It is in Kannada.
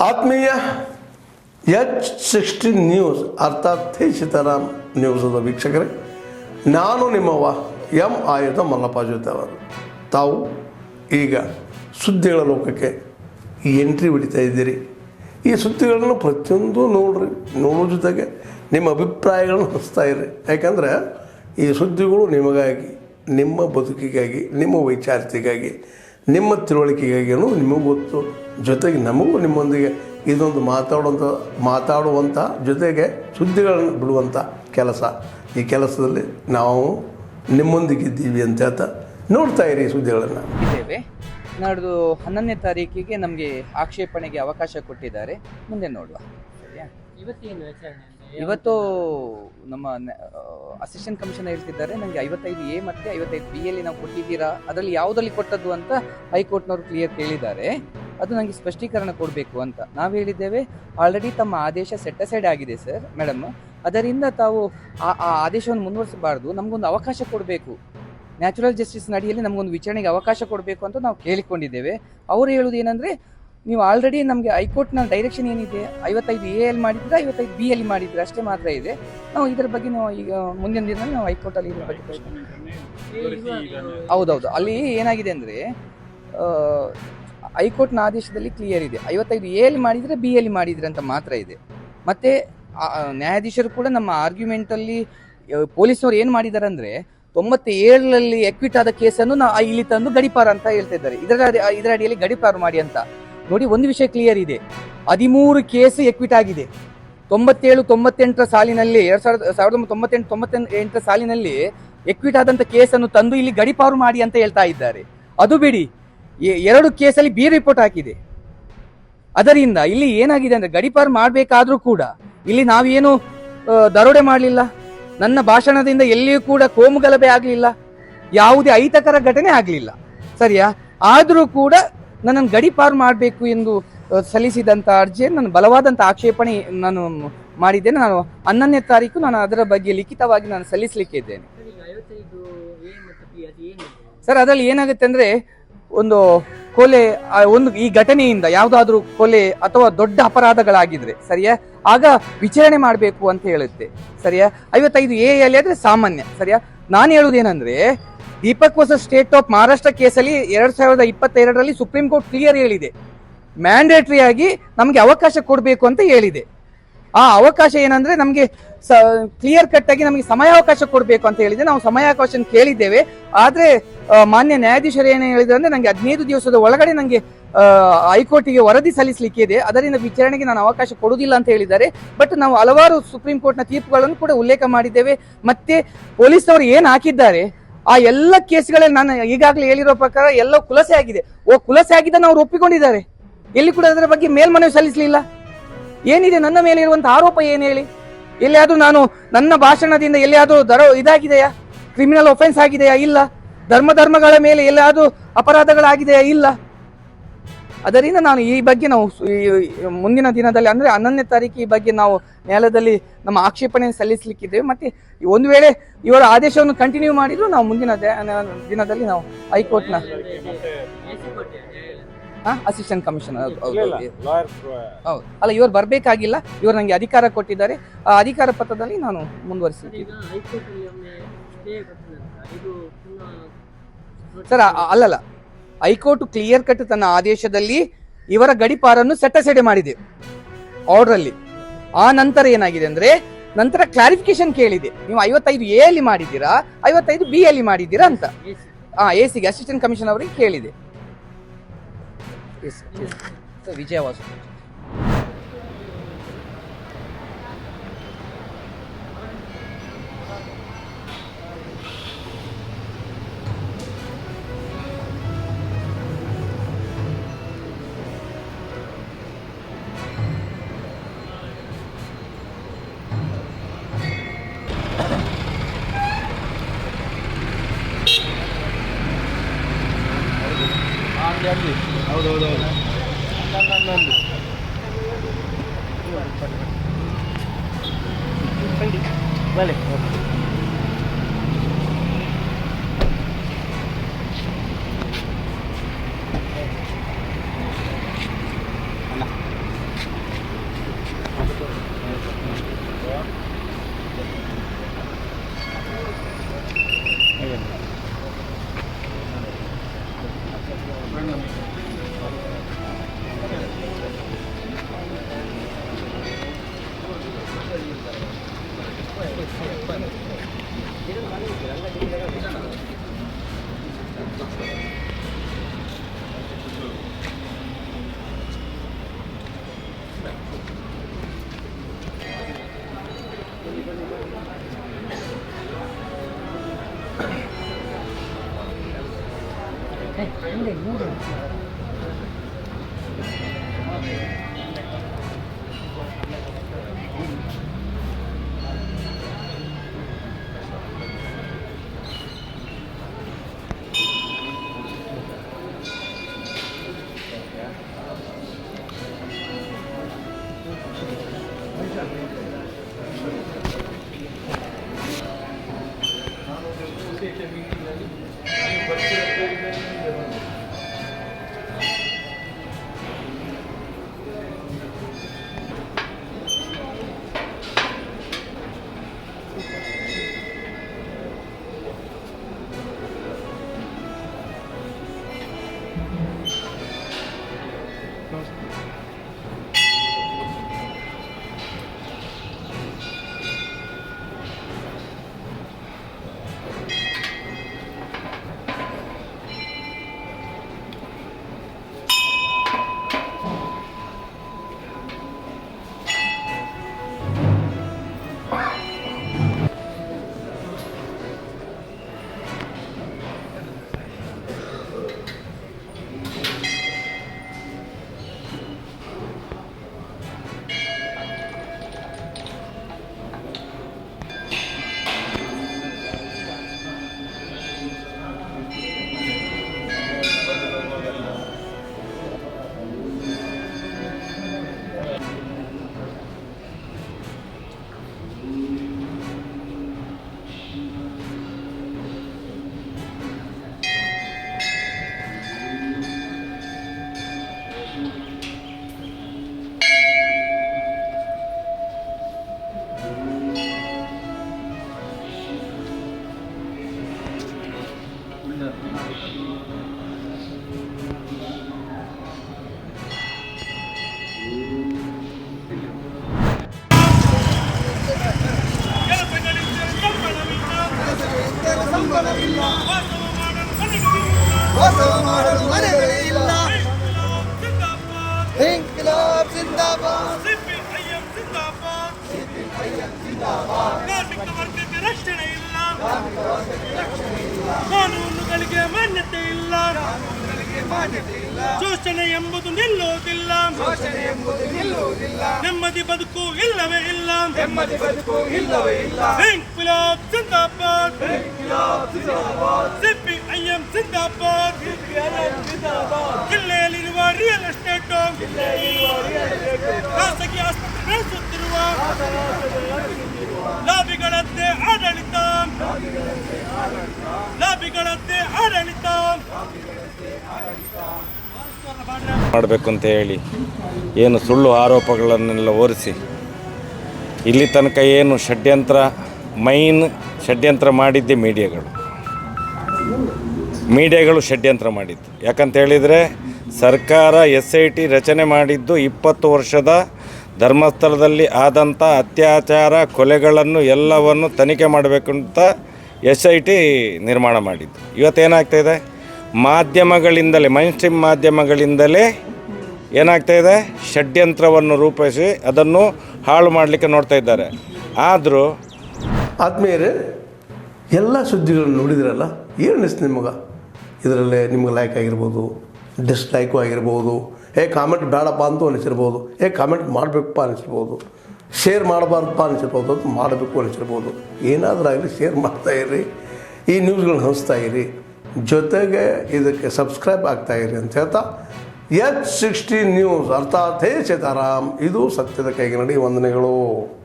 ಆತ್ಮೀಯ H16 ನ್ಯೂಸ್ ಅರ್ಥಾತ್ ಥೇ ಸೀತಾರಾಮ್ ನ್ಯೂಸದ ವೀಕ್ಷಕರೇ, ನಾನು ನಿಮ್ಮವ ಎಂ ಆಯುಧ ಮಲ್ಲಪ್ಪ ಜೊತೆ ಅವರು. ತಾವು ಈಗ ಸುದ್ದಿಗಳ ಲೋಕಕ್ಕೆ ಎಂಟ್ರಿ ಹೊಡಿತಾ ಇದ್ದೀರಿ. ಈ ಸುದ್ದಿಗಳನ್ನು ಪ್ರತಿಯೊಂದು ನೋಡೋ ಜೊತೆಗೆ ನಿಮ್ಮ ಅಭಿಪ್ರಾಯಗಳನ್ನು ಹಂಚ್ತಾ ಇರ್ರಿ. ಯಾಕಂದರೆ ಈ ಸುದ್ದಿಗಳು ನಿಮಗಾಗಿ, ನಿಮ್ಮ ಬದುಕಿಗಾಗಿ, ನಿಮ್ಮ ವೈಚಾರಿಕೆಗಾಗಿ, ನಿಮ್ಮ ತಿಳುವಳಿಕೆಗಾಗಿ ನಿಮಗೂ ಗೊತ್ತು. ಜೊತೆಗೆ ನಮಗೂ ನಿಮ್ಮೊಂದಿಗೆ ಇದೊಂದು ಮಾತಾಡುವಂಥ ಜೊತೆಗೆ ಸುದ್ದಿಗಳನ್ನು ಬಿಡುವಂಥ ಕೆಲಸ. ಈ ಕೆಲಸದಲ್ಲಿ ನಾವು ನಿಮ್ಮೊಂದಿಗಿದ್ದೀವಿ ಅಂತ ಹೇಳ್ತಾ ನೋಡ್ತಾ ಇರಿ ಸುದ್ದಿಗಳನ್ನು. ಇದ್ದೇವೆ. ನಾಡ್ದು 11ನೇ ತಾರೀಕಿಗೆ ನಮಗೆ ಆಕ್ಷೇಪಣೆಗೆ ಅವಕಾಶ ಕೊಟ್ಟಿದ್ದಾರೆ. ಮುಂದೆ ನೋಡುವ. ಸರಿಯಾ? ಇವತ್ತು ನಮ್ಮ ಅಸಿಸ್ಟೆಂಟ್ ಕಮಿಷನರ್ ಹೇಳ್ತಿದ್ದಾರೆ, ನನಗೆ 55A ಮತ್ತು 55B ಯಲ್ಲಿ ನಾವು ಕೊಟ್ಟಿದ್ದೀರಾ, ಅದರಲ್ಲಿ ಯಾವುದಲ್ಲಿ ಕೊಟ್ಟದ್ದು ಅಂತ ಹೈಕೋರ್ಟ್ನವರು ಕ್ಲಿಯರ್ ಕೇಳಿದ್ದಾರೆ. ಅದು ನನಗೆ ಸ್ಪಷ್ಟೀಕರಣ ಕೊಡಬೇಕು ಅಂತ ನಾವು ಹೇಳಿದ್ದೇವೆ. ಆಲ್ರೆಡಿ ತಮ್ಮ ಆದೇಶ ಸೆಟ್ ಅಸೈಡ್ ಆಗಿದೆ ಸರ್ ಮೇಡಮ್. ಅದರಿಂದ ತಾವು ಆ ಆದೇಶವನ್ನು ಮುಂದುವರಿಸಬಾರ್ದು, ನಮಗೊಂದು ಅವಕಾಶ ಕೊಡಬೇಕು. ನ್ಯಾಚುರಲ್ ಜಸ್ಟಿಸ್ ಅಡಿಯಲ್ಲಿ ನಮಗೊಂದು ವಿಚಾರಣೆಗೆ ಅವಕಾಶ ಕೊಡಬೇಕು ಅಂತ ನಾವು ಕೇಳಿಕೊಂಡಿದ್ದೇವೆ. ಅವರು ಹೇಳೋದು ಏನಂದರೆ, ನೀವು ಆಲ್ರೆಡಿ ನಮಗೆ ಹೈಕೋರ್ಟ್ನ ಡೈರೆಕ್ಷನ್ ಏನಿದೆ, 55A ಯಲ್ಲಿ ಮಾಡಿದ್ರೆ 55B ಯಲ್ಲಿ ಮಾಡಿದ್ರೆ ಅಷ್ಟೇ ಮಾತ್ರ ಇದೆ. ನಾವು ಇದರ ಬಗ್ಗೆ ನಾವು ಈಗ ಮುಂದಿನ ದಿನದಲ್ಲಿ ನಾವು ಹೈಕೋರ್ಟಲ್ಲಿ ಇದ್ರ ಬಗ್ಗೆ ಹೌದೌದು. ಅಲ್ಲಿ ಏನಾಗಿದೆ ಅಂದರೆ, ಹೈಕೋರ್ಟ್ನ ಆದೇಶದಲ್ಲಿ ಕ್ಲಿಯರ್ ಇದೆ, 55A ಯಲ್ಲಿ ಮಾಡಿದರೆ B ಯಲ್ಲಿ ಮಾಡಿದ್ರೆ ಅಂತ ಮಾತ್ರ ಇದೆ. ಮತ್ತು ನ್ಯಾಯಾಧೀಶರು ಕೂಡ ನಮ್ಮ ಆರ್ಗ್ಯುಮೆಂಟಲ್ಲಿ ಪೊಲೀಸ್ನವ್ರು ಏನು ಮಾಡಿದ್ದಾರೆ ಅಂದರೆ, 97ರಲ್ಲಿ ಎಕ್ವಿಟ್ ಆದ ಕೇಸನ್ನು ನಾವು ಇಲ್ಲಿ ತಂದು ಗಡಿಪಾರ ಅಂತ ಹೇಳ್ತಾ ಇದ್ದಾರೆ. ಇದರ ಅಡಿಯಲ್ಲಿ ಗಡಿಪಾರು ಮಾಡಿ ಅಂತ. ನೋಡಿ, ಒಂದು ವಿಷಯ ಕ್ಲಿಯರ್ ಇದೆ, 13 ಕೇಸ್ ಎಕ್ವಿಟ್ ಆಗಿದೆ. 97-98 ಸಾಲಿನಲ್ಲಿ 1998 ಸಾಲಿನಲ್ಲಿ ಎಕ್ವಿಟ್ ಆದಂಥ ಕೇಸನ್ನು ತಂದು ಇಲ್ಲಿ ಗಡಿಪಾರು ಮಾಡಿ ಅಂತ ಹೇಳ್ತಾ ಇದ್ದಾರೆ. ಅದು ಬಿಡಿ, 2 ಕೇಸಲ್ಲಿ ಬಿ ರಿಪೋರ್ಟ್ ಹಾಕಿದೆ. ಅದರಿಂದ ಇಲ್ಲಿ ಏನಾಗಿದೆ ಅಂದರೆ, ಗಡಿಪಾರು ಮಾಡಬೇಕಾದ್ರೂ ಕೂಡ ಇಲ್ಲಿ ನಾವೇನು ದರೋಡೆ ಮಾಡಲಿಲ್ಲ, ನನ್ನ ಭಾಷಣದಿಂದ ಎಲ್ಲಿಯೂ ಕೂಡ ಕೋಮುಗಲಭೆ ಆಗಲಿಲ್ಲ, ಯಾವುದೇ ಅಹಿತಕರ ಘಟನೆ ಆಗಲಿಲ್ಲ, ಸರಿಯಾ? ಆದರೂ ಕೂಡ ನನ್ನನ್ನು ಗಡಿಪಾರು ಮಾಡಬೇಕು ಎಂದು ಸಲ್ಲಿಸಿದಂಥ ಅರ್ಜಿಯನ್ನು ನಾನು ಬಲವಾದಂಥ ಆಕ್ಷೇಪಣೆ ನಾನು ಮಾಡಿದ್ದೇನೆ. ನಾನು 11ನೇ ತಾರೀಕು ನಾನು ಅದರ ಬಗ್ಗೆ ಲಿಖಿತವಾಗಿ ನಾನು ಸಲ್ಲಿಸಲಿಕ್ಕಿದ್ದೇನೆ ಸರ್. ಅದರಲ್ಲಿ ಏನಾಗುತ್ತೆ ಅಂದರೆ, ಒಂದು ಕೊಲೆ, ಈ ಘಟನೆಯಿಂದ ಯಾವುದಾದ್ರೂ ಕೊಲೆ ಅಥವಾ ದೊಡ್ಡ ಅಪರಾಧಗಳಾಗಿದ್ರೆ ಸರಿಯಾ, ಆಗ ವಿಚಾರಣೆ ಮಾಡಬೇಕು ಅಂತ ಹೇಳುತ್ತೆ, ಸರಿಯಾ? 55A ಯಲ್ಲಿ ಆದರೆ ಸಾಮಾನ್ಯ, ಸರಿಯಾ? ನಾನು ಹೇಳುವುದೇನೆಂದ್ರೆ, Deepak versus state of Maharashtra ಕೇಸಲ್ಲಿ 2022ರಲ್ಲಿ ಸುಪ್ರೀಂ ಕೋರ್ಟ್ ಕ್ಲಿಯರ್ ಹೇಳಿದೆ, ಮ್ಯಾಂಡೇಟರಿ ಆಗಿ ನಮಗೆ ಅವಕಾಶ ಕೊಡಬೇಕು ಅಂತ ಹೇಳಿದೆ. ಆ ಅವಕಾಶ ಏನಂದ್ರೆ, ನಮಗೆ ಕ್ಲಿಯರ್ ಕಟ್ ಆಗಿ ನಮಗೆ ಸಮಯಾವಕಾಶ ಕೊಡಬೇಕು ಅಂತ ಹೇಳಿದೆ. ನಾವು ಸಮಯಾವಕಾಶ ಕೇಳಿದ್ದೇವೆ. ಆದ್ರೆ ಮಾನ್ಯ ನ್ಯಾಯಾಧೀಶರು ಏನು ಹೇಳಿದ್ರು ಅಂದ್ರೆ, ನನಗೆ 15 ದಿವಸದ ಒಳಗಡೆ ನನಗೆ ಹೈಕೋರ್ಟಿಗೆ ವರದಿ ಸಲ್ಲಿಸಲಿಕ್ಕೆ ಇದೆ, ಅದರಿಂದ ವಿಚಾರಣೆಗೆ ನಾನು ಅವಕಾಶ ಕೊಡುವುದಿಲ್ಲ ಅಂತ ಹೇಳಿದ್ದಾರೆ. ಬಟ್ ನಾವು ಹಲವಾರು ಸುಪ್ರೀಂ ಕೋರ್ಟ್ನ ತೀರ್ಪುಗಳನ್ನು ಕೂಡ ಉಲ್ಲೇಖ ಮಾಡಿದ್ದೇವೆ. ಮತ್ತೆ ಪೊಲೀಸ್ನವರು ಏನು ಹಾಕಿದ್ದಾರೆ, ಆ ಎಲ್ಲ ಕೇಸ್ಗಳಲ್ಲಿ ನಾನು ಈಗಾಗಲೇ ಹೇಳಿರೋ ಪ್ರಕಾರ ಎಲ್ಲ ಖುಲಾಸೆ ಆಗಿದೆ. ಖುಲಾಸೆ ಆಗಿದ್ದನ್ನು ಅವರು ಒಪ್ಪಿಕೊಂಡಿದ್ದಾರೆ. ಎಲ್ಲಿ ಕೂಡ ಅದರ ಬಗ್ಗೆ ಮೇಲ್ಮನವಿ ಸಲ್ಲಿಸಲಿಲ್ಲ. ಏನಿದೆ ನನ್ನ ಮೇಲೆ ಇರುವಂತ ಆರೋಪ ಏನು ಹೇಳಿ? ಎಲ್ಲಿಯಾದ್ರೂ ನಾನು ನನ್ನ ಭಾಷಣದಿಂದ ಎಲ್ಲಿಯಾದ್ರೂ ಇದಾಗಿದೆಯಾ, ಕ್ರಿಮಿನಲ್ ಒಫೆನ್ಸ್ ಆಗಿದೆಯಾ? ಇಲ್ಲ. ಧರ್ಮಗಳ ಮೇಲೆ ಎಲ್ಲಾದ್ರೂ ಅಪರಾಧಗಳಾಗಿದೆಯಾ? ಇಲ್ಲ. ಅದರಿಂದ ನಾನು ಈ ಬಗ್ಗೆ ನಾವು ಮುಂದಿನ ದಿನದಲ್ಲಿ ಅಂದ್ರೆ 11ನೇ ತಾರೀಕು ಈ ಬಗ್ಗೆ ನಾವು ನ್ಯಾಯಾಲಯದಲ್ಲಿ ನಮ್ಮ ಆಕ್ಷೇಪಣೆ ಸಲ್ಲಿಸಲಿಕ್ಕಿದ್ದೇವೆ. ಮತ್ತೆ ಒಂದು ವೇಳೆ ಇವರ ಆದೇಶವನ್ನು ಕಂಟಿನ್ಯೂ ಮಾಡಿದ್ರು ನಾವು ಮುಂದಿನ ದಿನದಲ್ಲಿ ನಾವು ಹೈಕೋರ್ಟ್ನ ಅಸಿಸ್ಟೆಂಟ್ ಕಮಿಷನರ್ ಹೌದು ಅಲ್ಲ, ಇವರು ಬರಬೇಕಾಗಿಲ್ಲ, ಇವರು ನನಗೆ ಅಧಿಕಾರ ಕೊಟ್ಟಿದ್ದಾರೆ. ಆ ಅಧಿಕಾರ ಪತ್ರದಲ್ಲಿ ನಾನು ಮುಂದುವರಿಸಿದ್ದೀನಿ ಸರ್. ಅಲ್ಲಲ್ಲ, ಹೈಕೋರ್ಟ್ ಕ್ಲಿಯರ್ ಕಟ್ ತನ್ನ ಆದೇಶದಲ್ಲಿ ಇವರ ಗಡಿಪಾರನ್ನು ಸೆಟಸೆಡೆ ಮಾಡಿದೆ ಆರ್ಡರ್ ಅಲ್ಲಿ. ಆ ನಂತರ ಏನಾಗಿದೆ ಅಂದ್ರೆ, ನಂತರ ಕ್ಲಾರಿಫಿಕೇಶನ್ ಕೇಳಿದೆ, ನೀವು 55A ಯಲ್ಲಿ ಮಾಡಿದ್ದೀರಾ 55B ಯಲ್ಲಿ ಮಾಡಿದ್ದೀರಾ ಅಂತ. AC ಗೆ ಅಸಿಸ್ಟೆಂಟ್ ಕಮಿಷನರ್ ಅವರಿಗೆ ಕೇಳಿದೆ. ವಿಜಯವಾಸು ಹೌದೌದು ಬಲೆ ವಾಸವ ಮಾಡಲು ಮನೆಗಳೇ ಇಲ್ಲ. ಇನ್ಕಿಲಾಬ್ ಜಿಂದಾಬಾದ್. ಸಿಪಿಐಎಂ ಜಿಂದಾಬಾದ್. ಕಾರ್ಮಿಕ ವರ್ಗಕ್ಕೆ ರಕ್ಷಣೆ ಇಲ್ಲ. ಕಾನೂನುಗಳಿಗೆ ಮಾನ್ಯತೆ ಇಲ್ಲ. ಶೋಷಣೆ ಎಂಬುದು ನಿಲ್ಲುವುದಿಲ್ಲ. ನೆಮ್ಮದಿ ಬದುಕು ಇಲ್ಲವೇ ಇಲ್ಲ. ಇನ್ಕಿಲಾಬ್ ಜಿಂದಾಬಾದ್. ಸಿಪಿಐಎಂ ಜಿಂದಾಬಾದ್. ಜಿಲ್ಲೆಯಲ್ಲಿರುವ ರಿಯಲ್ ಎಸ್ಟೇಟ್ ಖಾಸಗಿ ಆಸ್ಪತ್ರೆ ನಡೆಸುತ್ತಿರುವ ಲಾಬಿಗಳದ್ದೇ ಆಡಳಿತ. ಮಾಡಬೇಕು ಅಂತ ಹೇಳಿ ಏನು ಸುಳ್ಳು ಆರೋಪಗಳನ್ನೆಲ್ಲ ಹೊರಿಸಿ ಇಲ್ಲಿ ತನಕ ಏನು ಷಡ್ಯಂತ್ರ ಮಾಡಿದ್ದೆ ಮೀಡಿಯಾಗಳು ಷಡ್ಯಂತ್ರ ಮಾಡಿದ್ದು. ಯಾಕಂತ ಹೇಳಿದರೆ ಸರ್ಕಾರ SIT ರಚನೆ ಮಾಡಿದ್ದು 20 ವರ್ಷದ ಧರ್ಮಸ್ಥಳದಲ್ಲಿ ಆದಂಥ ಅತ್ಯಾಚಾರ ಕೊಲೆಗಳನ್ನು ಎಲ್ಲವನ್ನು ತನಿಖೆ ಮಾಡಬೇಕು ಅಂತ SIT ನಿರ್ಮಾಣ ಮಾಡಿದ್ದು. ಇವತ್ತೇನಾಗ್ತಾಯಿದೆ, ಮಾಧ್ಯಮಗಳಿಂದಲೇ ಮೈನ್ಸ್ಟ್ರೀಮ್ ಮಾಧ್ಯಮಗಳಿಂದಲೇ ಏನಾಗ್ತಾಯಿದೆ, ಷಡ್ಯಂತ್ರವನ್ನು ರೂಪಿಸಿ ಅದನ್ನು ಹಾಳು ಮಾಡಲಿಕ್ಕೆ ನೋಡ್ತಾ ಇದ್ದಾರೆ. ಆದರೂ ಆದ್ಮೇಲೆ ಎಲ್ಲ ಸುದ್ದಿಗಳನ್ನು ನೋಡಿದ್ರಲ್ಲ, ಏನು ಅನಿಸ್ತು ನಿಮಗೆ? ಇದರಲ್ಲೇ ನಿಮ್ಗೆ ಲೈಕ್ ಆಗಿರ್ಬೋದು, ಡಿಸ್ಲೈಕು ಆಗಿರ್ಬೋದು, ಕಾಮೆಂಟ್ ಬೇಡಪ್ಪ ಅಂತೂ ಅನಿಸಿರ್ಬೋದು, ಕಾಮೆಂಟ್ ಮಾಡಬೇಕಪ್ಪ ಅನಿಸಿರ್ಬೋದು, ಶೇರ್ ಮಾಡಬಾರ್ದಪ್ಪ ಅನಿಸಿರ್ಬೋದು, ಅದು ಮಾಡಬೇಕು ಅನಿಸಿರ್ಬೋದು. ಏನಾದರೂ ಆಗಲಿ ಶೇರ್ ಮಾಡ್ತಾಯಿರಿ, ಈ ನ್ಯೂಸ್ಗಳನ್ನ ಹಂಚ್ತಾ ಇರಿ, ಜೊತೆಗೆ ಇದಕ್ಕೆ ಸಬ್ಸ್ಕ್ರೈಬ್ ಆಗ್ತಾಯಿರಿ ಅಂತ ಹೇಳ್ತಾ H16 ನ್ಯೂಸ್ ಅರ್ಥಾತ್ ಹೇ ಸೀತಾರಾಮ್, ಇದು ಸತ್ಯದ ಕೈಗೆ ನಡಿ. ವಂದನೆಗಳು.